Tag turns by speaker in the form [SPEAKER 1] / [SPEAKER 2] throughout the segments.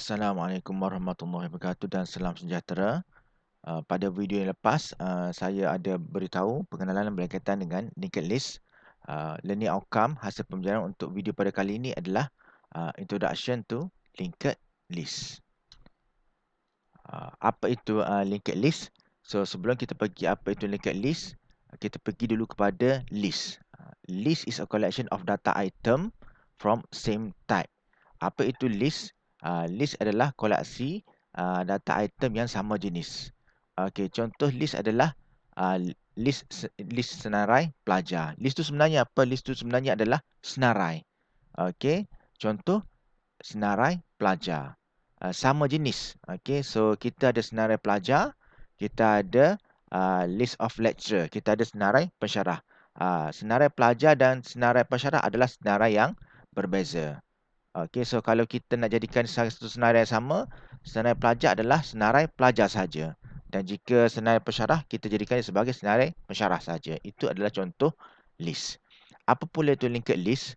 [SPEAKER 1] Assalamualaikum warahmatullahi wabarakatuh dan salam sejahtera. Pada video yang lepas, saya ada beritahu pengenalan berkaitan dengan linked list. Learning outcome hasil pembelajaran untuk video pada kali ini adalah introduction to linked list. Apa itu linked list? So sebelum kita pergi apa itu linked list, kita pergi dulu kepada list. List is a collection of data item from same type. Apa itu list? List adalah koleksi data item yang sama jenis. Okey, contoh list adalah uh, list senarai pelajar. List tu sebenarnya apa? List tu sebenarnya adalah senarai. Okey, contoh senarai pelajar. Sama jenis. Okey, so kita ada senarai pelajar, kita ada list of lecturer, kita ada senarai pensyarah. Senarai pelajar dan senarai pensyarah adalah senarai yang berbeza. Okey, so kalau kita nak jadikan satu senarai yang sama, senarai pelajar adalah senarai pelajar saja. Dan jika senarai pensyarah, kita jadikan sebagai senarai pensyarah saja. Itu adalah contoh list. Apa pula itu linked list?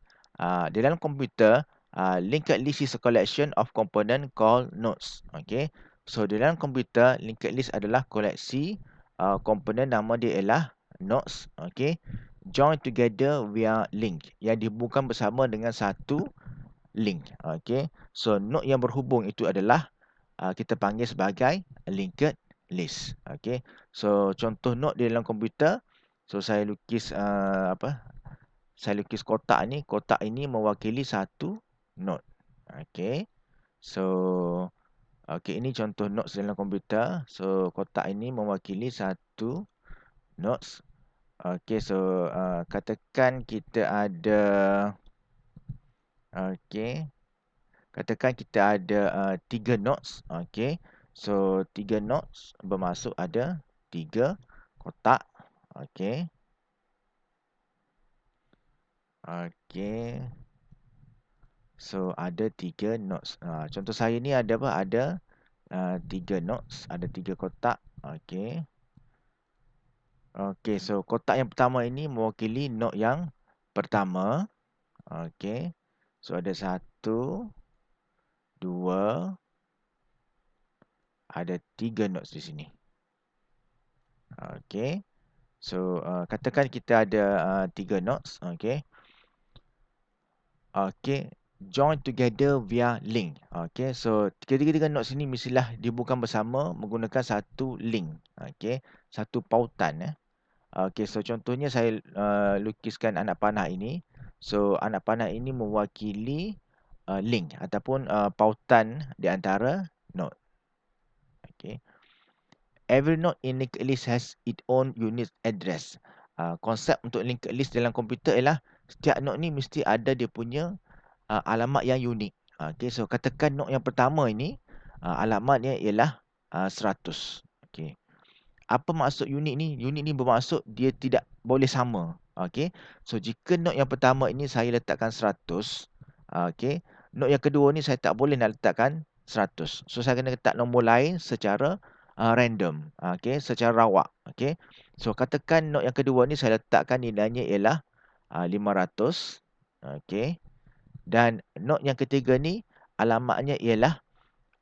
[SPEAKER 1] Di dalam komputer, linked list is a collection of component called nodes. Okey, so di dalam komputer, linked list adalah koleksi komponen nama dia ialah nodes. Okey, join together via link yang dihubungkan bersama dengan satu link. Okey. So node yang berhubung itu adalah kita panggil sebagai linked list. Okey. So contoh node di dalam komputer. So saya lukis Saya lukis kotak ni. Kotak ini mewakili satu node. Okey. So okey, ini contoh nodes dalam komputer. So kotak ini mewakili satu nodes. Okey, so katakan kita ada okey. Katakan kita ada 3 nodes. Okey. So 3 nodes bermaksud ada 3 kotak. Okey. Okey. So ada 3 nodes. Contoh saya ni ada apa? Ada 3 nodes, ada 3 kotak. Okey. Okey, so kotak yang pertama ini mewakili node yang pertama. Okey. So ada 1, 2, ada 3 nodes di sini. Okey. So katakan kita ada 3 nodes. Okey. Okey. Join together via link. Okey. So ketiga-tiga nodes ini mestilah dihubungkan bersama menggunakan satu link. Okey. Satu pautan. Okey. So contohnya saya lukiskan anak panah ini. So anak panah ini mewakili link ataupun pautan di antara node. Okey. Every node in linked list has its own unique address. Konsep untuk linked list dalam komputer ialah setiap node ni mesti ada dia punya alamat yang unik. Okay, so katakan node yang pertama ini alamatnya ialah 100. Okay. Apa maksud unik ni? Unik ni bermaksud dia tidak boleh sama. Okay. So jika node yang pertama ini saya letakkan 100. Okay. Node yang kedua ni saya tak boleh nak letakkan 100. So saya kena letak nombor lain secara random. Okay. Secara rawak. Okay. So katakan node yang kedua ni saya letakkan nilainya ialah 500. Okay. Dan node yang ketiga ni alamatnya ialah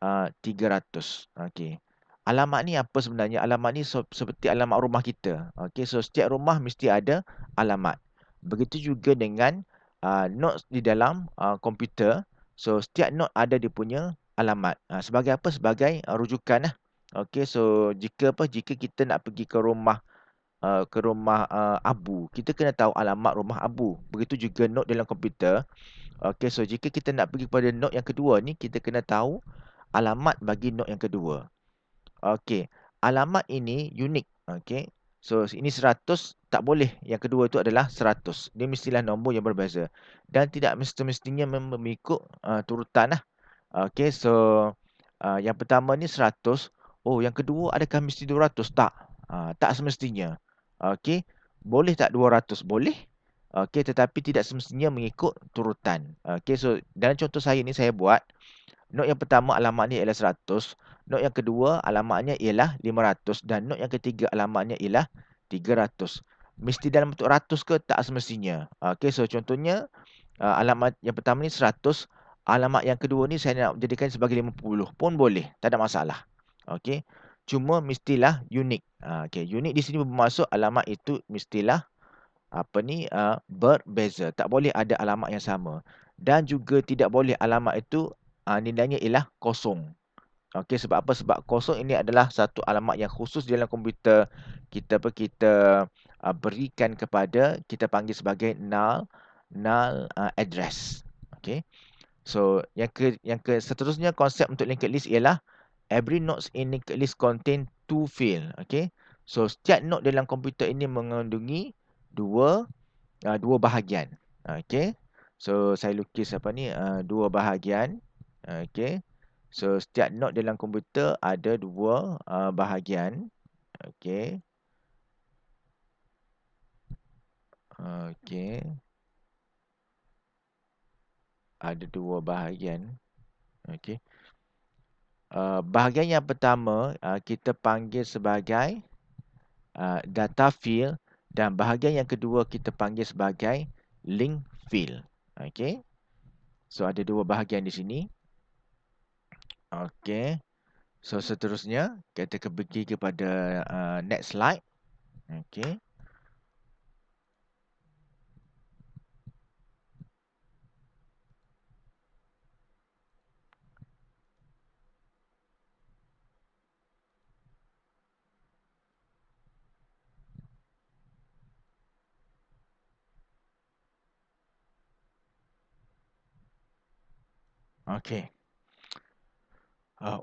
[SPEAKER 1] 300. Okey. Alamat ni apa sebenarnya? Alamat ni seperti alamat rumah kita. Okey, so setiap rumah mesti ada alamat. Begitu juga dengan nodes di dalam komputer. So setiap node ada dia punya alamat. Sebagai apa? Sebagai rujukan lah. Okey, so jika kita nak pergi ke rumah Abu, kita kena tahu alamat rumah Abu. Begitu juga node dalam komputer. Okey, so jika kita nak pergi kepada node yang kedua ni, kita kena tahu alamat bagi node yang kedua. Okey, alamat ini unik. Okey, so ini 100, tak boleh. Yang kedua itu adalah 100. Dia mestilah nombor yang berbeza. Dan tidak mestinya mengikut turutan lah. Okey, so yang pertama ni 100. Oh, yang kedua adakah mesti 200? Tak. Tak semestinya. Okey, boleh tak 200? Boleh. Okey, tetapi tidak semestinya mengikut turutan. Okey, so dalam contoh saya ni saya buat node yang pertama alamatnya ialah 100, node yang kedua alamatnya ialah 500 dan node yang ketiga alamatnya ialah 300. Mesti dalam bentuk ratus ke? Tak semestinya. Okey, so contohnya alamat yang pertama ni 100, alamat yang kedua ni saya nak jadikan sebagai 50 pun boleh, tak ada masalah. Okey. Cuma mestilah unik. Okey, unik di sini bermaksud alamat itu mestilah berbeza. Tak boleh ada alamat yang sama. Dan juga tidak boleh alamat itu nilainya ialah kosong. Okey, sebab apa? Sebab kosong ini adalah satu alamat yang khusus di dalam komputer. Kita berikan kepada, kita panggil sebagai null address. Okey. So, yang ke seterusnya konsep untuk linked list ialah every nodes in linked list contain two field. Okey. So, setiap node dalam komputer ini mengandungi dua bahagian. Okey. So, saya lukis dua bahagian. Okey. So, setiap node dalam komputer ada dua bahagian. Okey. Okey. Ada dua bahagian. Okey. Bahagian yang pertama kita panggil sebagai data field, dan bahagian yang kedua kita panggil sebagai link field. Okey. So, ada dua bahagian di sini. Okey. So, seterusnya kita pergi kepada next slide. Okey. Okey.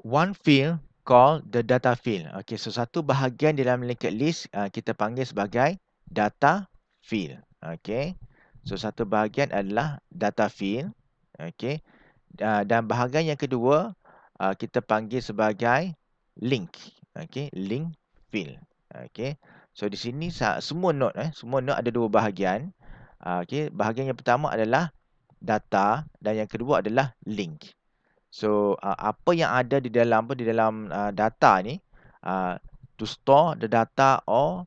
[SPEAKER 1] One field called the data field. Okey, so satu bahagian dalam linked list kita panggil sebagai data field. Okey. So satu bahagian adalah data field. Okey. Dan bahagian yang kedua kita panggil sebagai link. Okey, link field. Okey. So di sini semua node ada dua bahagian. Okey, bahagian yang pertama adalah data dan yang kedua adalah link. So apa yang ada di dalam data ni, to store the data or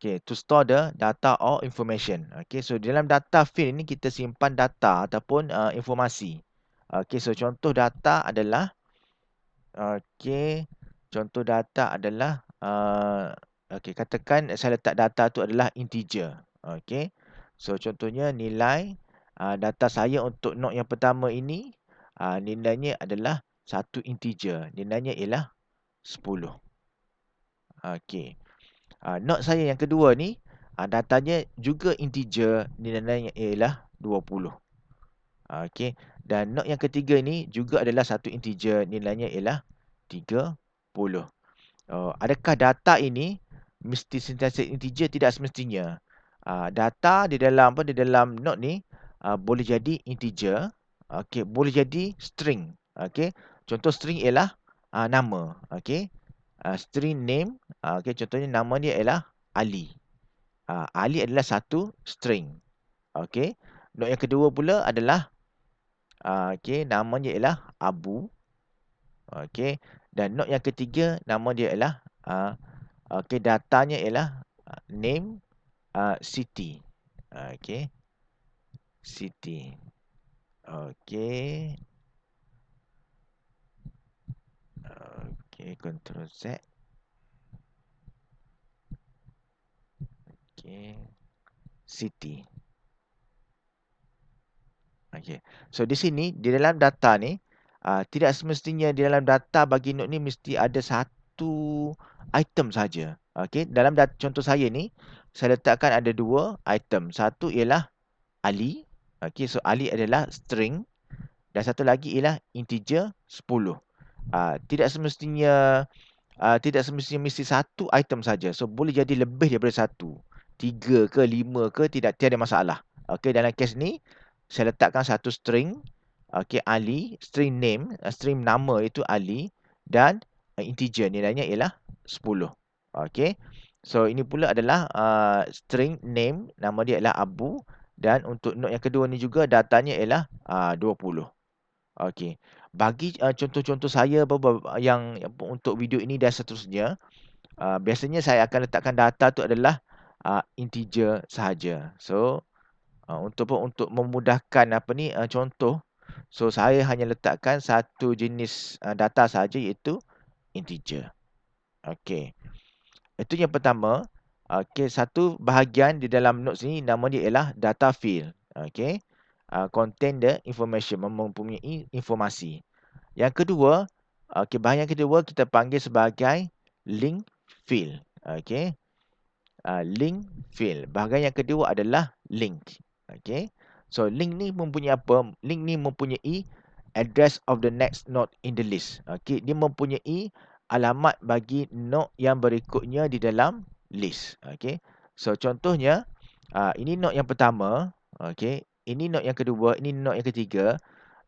[SPEAKER 1] to store the data or information. Okay, so dalam data field ni kita simpan data ataupun informasi. Okay, so contoh data adalah katakan saya letak data tu adalah integer. Okay, so contohnya nilai data saya untuk node yang pertama ini nilainya adalah satu integer. Nilainya ialah 10. Okey. Node saya yang kedua ni datanya juga integer, nilainya ialah 20. Okey. Dan node yang ketiga ni juga adalah satu integer, nilainya ialah 30. Adakah data ini mesti sentiasa integer? Tidak semestinya. Data di dalam node ni boleh jadi integer, okey, boleh jadi string. Okey. Contoh string ialah nama, okey. String name, okey, contohnya nama dia ialah Ali. Ali adalah satu string. Okey. Node yang kedua pula adalah okey, nama dia ialah Abu. Okey. Dan node yang ketiga nama dia ialah okey, datanya ialah name city. Okey. City. Okey. Okey, Ctrl Z. Okey. City. Okey. So di sini di dalam data ni tidak semestinya di dalam data bagi node ni mesti ada satu item saja. Okey, dalam contoh saya ni saya letakkan ada dua item. Satu ialah Ali. Okey, so Ali adalah string dan satu lagi ialah integer 10. Tidak semestinya mesti satu item saja. So boleh jadi lebih daripada satu. 3 ke 5 ke tiada masalah. Okey, dalam kes ni saya letakkan satu string. Okey, Ali, string name, string nama itu Ali dan integer nilainya ialah 10. Okey. So ini pula adalah string name, nama dia ialah Abu, dan untuk node yang kedua ni juga datanya ialah 20. Okey. Bagi contoh-contoh saya yang untuk video ini dan seterusnya, biasanya saya akan letakkan data tu adalah integer sahaja. So untuk memudahkan contoh, So saya hanya letakkan satu jenis data saja, iaitu integer. Okey. Itu yang pertama. Okey, satu bahagian di dalam notes ni nama dia ialah data field. Okey. Contain the information, mempunyai informasi. Yang kedua, bahagian kedua kita panggil sebagai link field. Okey. Link field. Bahagian yang kedua adalah link. Okey. So link ni mempunyai apa? Link ni mempunyai address of the next node in the list. Okey, dia mempunyai alamat bagi node yang berikutnya di dalam list. Okey. So contohnya, ini node yang pertama, okey. Ini node yang kedua, ini node yang ketiga.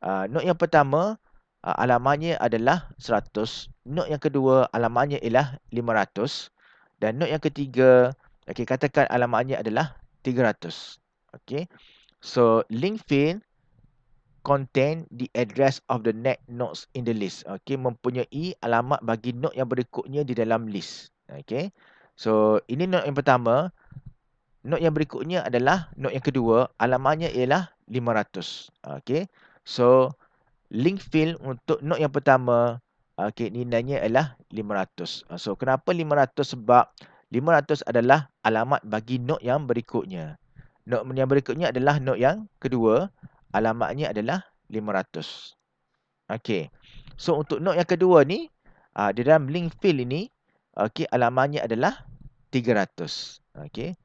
[SPEAKER 1] Node yang pertama alamatnya adalah 100. Node yang kedua alamatnya ialah 500 dan node yang ketiga, okey, katakan alamatnya adalah 300. Okey. So link field contain the address of the next nodes in the list. Okey, mempunyai alamat bagi node yang berikutnya di dalam list. Okey. So ini node yang pertama. Node yang berikutnya adalah node yang kedua, alamatnya ialah 500. Okey. So link field untuk node yang pertama, okey, nilainya ialah 500. So kenapa 500? Sebab 500 adalah alamat bagi node yang berikutnya. Node yang berikutnya adalah node yang kedua, alamatnya adalah 500. Okey. So untuk node yang kedua ni, di dalam link field ini, okey, alamatnya adalah 300. Okey.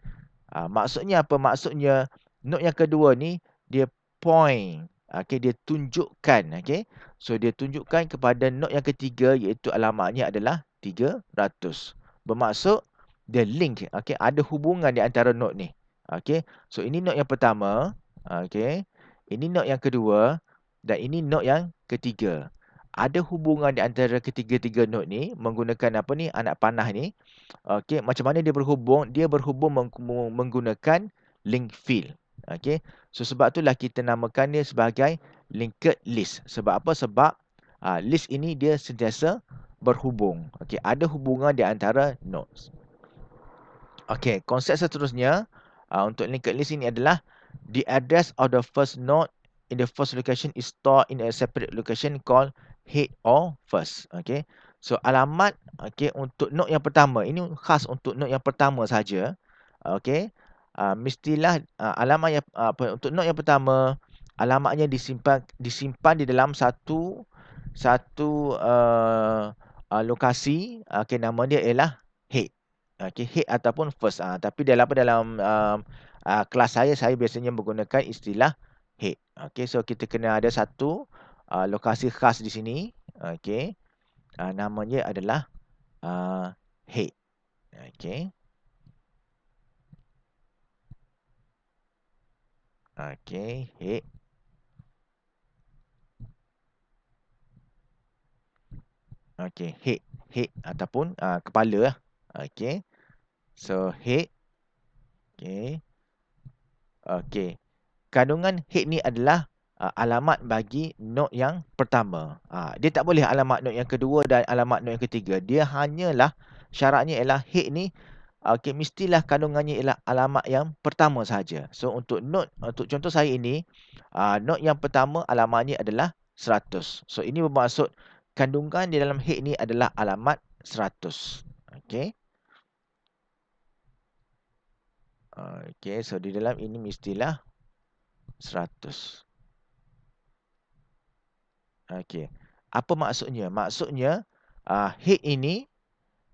[SPEAKER 1] Maksudnya apa? Maksudnya node yang kedua ni dia point, okey, dia tunjukkan, okey. So dia tunjukkan kepada node yang ketiga, iaitu alamatnya adalah 300. Bermaksud dia link, okey, ada hubungan di antara node ni. Okey. So ini node yang pertama, okey. Ini node yang kedua dan ini node yang ketiga. Ada hubungan di antara ketiga-tiga node ni menggunakan apa ni? Anak panah ni. Okey, macam mana dia berhubung? Dia berhubung menggunakan link field. Okey. So sebab itulah kita namakan dia sebagai linked list. Sebab apa? Sebab list ini dia sentiasa berhubung. Okey, ada hubungan di antara nodes. Okey, konsep seterusnya untuk linked list ini adalah the address of the first node in the first location is stored in a separate location called head or first. Okey. So alamat, okey, untuk node yang pertama, ini khas untuk node yang pertama saja. Okey. Mestilah alamat yang untuk node yang pertama, alamatnya disimpan di dalam satu lokasi. Okey, nama dia ialah head. Okey, head ataupun first. Tapi dalam kelas saya biasanya menggunakan istilah head. Okey, so kita kena ada satu lokasi khas di sini. Okey. Namanya adalah head. Okey. Okey, head. Okey, head. Head ataupun kepala lah. Okey. So head. Okey. Okey. Kandungan head ni adalah alamat bagi node yang pertama. Dia tak boleh alamat node yang kedua dan alamat node yang ketiga. Dia hanyalah syaratnya ialah head ni, okey, mestilah kandungannya ialah alamat yang pertama saja. So untuk contoh saya ini, node yang pertama alamatnya adalah 100. So ini bermaksud kandungan di dalam head ni adalah alamat 100. Okey. Okey, so di dalam ini mestilah 100. Okey. Apa maksudnya? Maksudnya head ini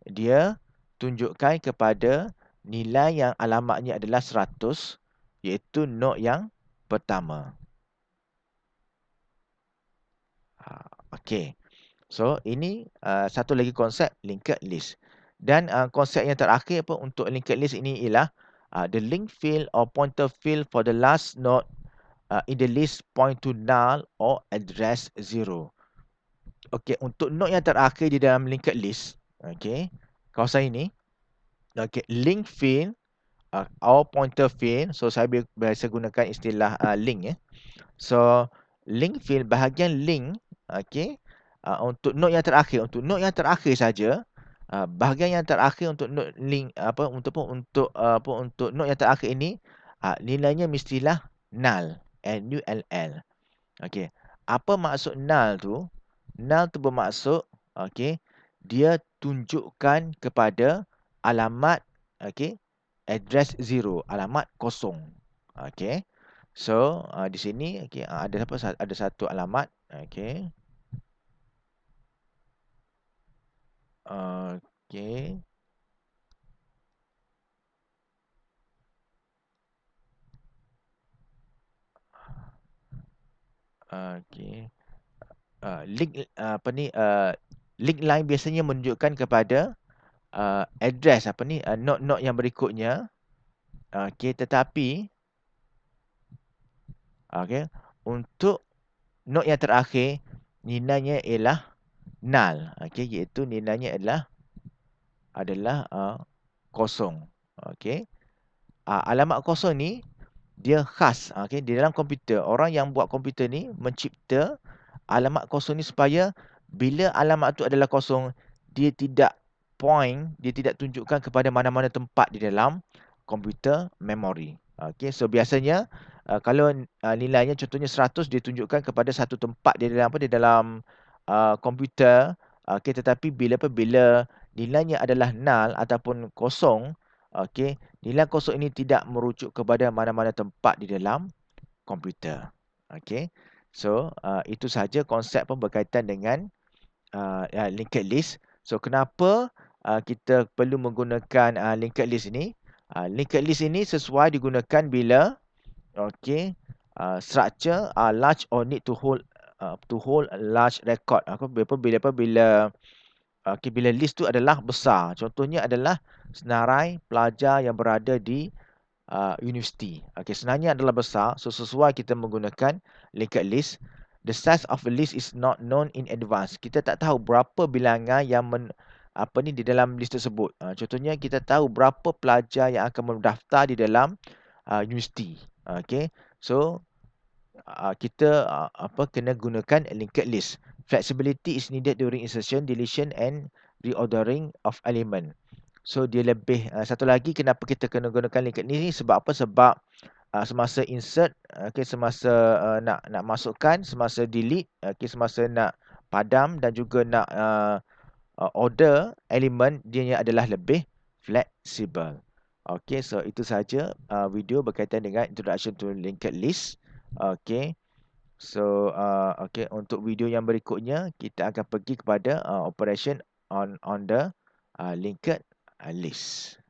[SPEAKER 1] dia tunjukkan kepada nilai yang alamatnya adalah 100, iaitu node yang pertama. Okey. So ini satu lagi konsep linked list. Dan konsep yang terakhir apa untuk linked list ini ialah the link field or pointer field for the last node in the list point to null or address 0. Okey, untuk node yang terakhir di dalam linked list, okey, kawasan ini, okey, link field or pointer field. So saya biasa gunakan istilah link ya. So link field, bahagian link, okey, untuk node yang terakhir saja, bahagian yang terakhir untuk node link untuk node yang terakhir ini, nilainya mestilah null, null. Okey. apa maksud null tu? Null tu bermaksud, okey, dia tunjukkan kepada alamat, okey, address zero, alamat kosong. Okey. So, di sini okey, ada apa? Ada satu alamat, okey. Okey. Okey. Link apa ni? Link line biasanya menunjukkan kepada address apa ni? Node-node yang berikutnya. Okey, tetapi okey, untuk node yang terakhir nilainya ialah null. Okey, iaitu nilainya adalah kosong. Okey. Alamat kosong ni dia khas, okey, di dalam komputer. Orang yang buat komputer ni mencipta alamat kosong ni supaya bila alamat tu adalah kosong, dia tidak tunjukkan kepada mana-mana tempat di dalam komputer memori. Okey, so biasanya kalau nilainya contohnya 100, dia tunjukkan kepada satu tempat di dalam apa, di dalam komputer. Okey, tetapi bila nilainya adalah null ataupun kosong, okey, nilai kosong ini tidak merujuk kepada mana-mana tempat di dalam komputer. Okey. So, itu sahaja konsep pun berkaitan dengan linked list. So, kenapa kita perlu menggunakan linked list ini? Linked list ini sesuai digunakan bila okey, structure large or need to hold a large record. Bila list tu adalah besar. Contohnya adalah senarai pelajar yang berada di universiti. Okey, sebenarnya adalah besar. So, sesuai kita menggunakan linked list. The size of a list is not known in advance. Kita tak tahu berapa bilangan yang di dalam list tersebut. Contohnya kita tahu berapa pelajar yang akan mendaftar di dalam universiti. Okey. So, kita kena gunakan linked list. Flexibility is needed during insertion, deletion and reordering of element. So dia lebih satu lagi kenapa kita kena gunakan linked list ni, sebab apa? Sebab semasa insert, okey, semasa nak masukkan, semasa delete, okey, semasa nak padam dan juga nak order elemen, dia adalah lebih fleksibel. Okey, so itu saja video berkaitan dengan introduction to linked list. Okey. So okey, untuk video yang berikutnya kita akan pergi kepada operation on the linked list.